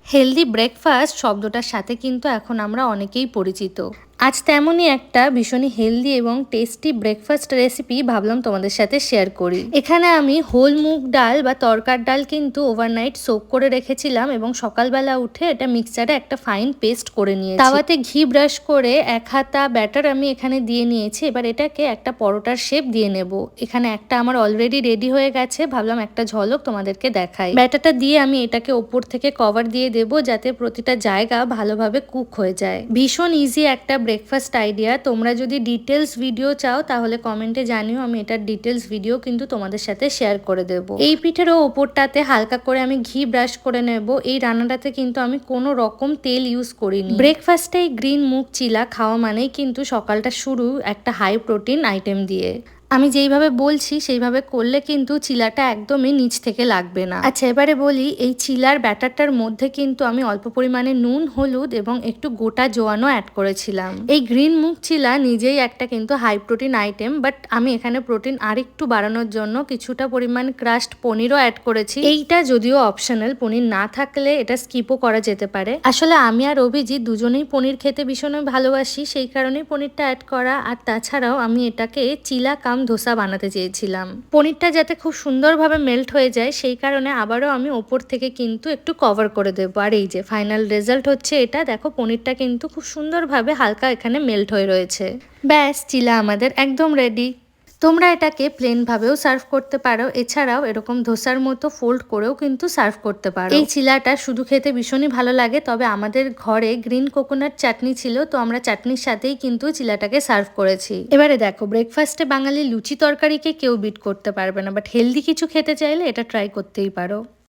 Healthy breakfast শব্দটার সাথে কিন্তু এখন আমরা অনেকেই পরিচিত। আজ তেমনই একটা ভীষণই হেলদি এবং টেস্টি ব্রেকফাস্ট রেসিপি ভাবলাম তোমাদের সাথে শেয়ার করি। এখানে আমি হোল মুগ ডাল বা তরকার ডাল কিন্তু ওভারনাইট সোক করে রেখেছিলাম এবং সকালবেলা উঠে এটা মিক্সারে একটা ফাইন পেস্ট করে নিয়েছি। তাওয়াতে ঘি ব্রাশ করে 1 হাতা ব্যাটার আমি এখানে দিয়ে নিয়েছি। এবার এটাকে একটা পরোটার শেপ দিয়ে নেব। এখানে একটা আমার অলরেডি রেডি হয়ে গেছে, ভাবলাম একটা ঝলক তোমাদেরকে দেখাই। ব্যাটারটা দিয়ে আমি এটাকে ওপর থেকে কভার দিয়ে দেব যাতে প্রতিটা জায়গা ভালোভাবে কুক হয়ে যায়। ভীষণ ইজি একটা ব্রেকফাস্ট আইডিয়া। তোমরা যদি ডিটেলস ভিডিও চাও তাহলে কমেন্টে জানিও, আমি এটার ডিটেলস ভিডিও কিন্তু তোমাদের সাথে শেয়ার করে দেব। এই পিঠেরও ওপরটাতে হালকা করে আমি ঘি ব্রাশ করে নেব। এই রান্নাটাতে কিন্তু আমি কোনো রকম তেল ইউজ করিনি। ব্রেকফাস্টে গ্রিন মুগ চিলা খাওয়া মানেই কিন্তু সকালটা শুরু একটা হাই প্রোটিন আইটেম দিয়ে। আমি যেইভাবে বলছি সেইভাবে করলে কিন্তু চিলাটা একদমই নিচ থেকে লাগবে না। আচ্ছা, এবারে বলি, এই চিলার ব্যাটারটার মধ্যে কিন্তু আমি অল্প পরিমাণে নুন, হলুদ এবং একটু গোটা জোয়ানও অ্যাড করেছিলাম। এই গ্রিন মুগ চিলা নিজেই একটা কিন্তু হাই প্রোটিন আইটেম, বাট আমি এখানে প্রোটিন আরেকটু বাড়ানোর জন্য কিছুটা পরিমাণ ক্রাশড পনিরও অ্যাড করেছি। এইটা যদিও অপশনাল, পনির না থাকলে এটা স্কিপও করা যেতে পারে। আসলে আমি আর অভিজিৎ দুজনেই পনির খেতে ভীষণ ভালোবাসি, সেই কারণেই পনিরটা অ্যাড করা। আর তাছাড়াও আমি এটাকে চিলা ধোসা বানাতে চেয়েছিলাম। পনিরটা যাতে খুব সুন্দরভাবে মেল্ট হয়ে যায় সেই কারণে আবারও আমি ওপর থেকে কিন্তু একটু কভার করে দেবো। আর এই যে ফাইনাল রেজাল্ট হচ্ছে এটা, দেখো পনিরটা কিন্তু খুব সুন্দরভাবে হালকা এখানে মেল্ট হয়ে রয়েছে। ব্যাস, চিলা আমাদের একদম রেডি। তোমরা এটাকে প্লেন ভাবেও সার্ভ করতে পারো, এছাড়াও এরকম ধোসার মতো ফোল্ড করেও কিন্তু সার্ভ করতে পারো। এই চিলাটা শুধু খেতে ভীষণই ভালো লাগে, তবে আমাদের ঘরে গ্রিন কোকোনাট চাটনি ছিল, তো আমরা চাটনির সাথেই কিন্তু চিলাটাকে সার্ভ করেছি। এবারে দেখো, ব্রেকফাস্টে বাঙালি লুচি তরকারিকে কেউ বিট করতে পারবে না, বাট হেলদি কিছু খেতে চাইলে এটা ট্রাই করতেই পারো।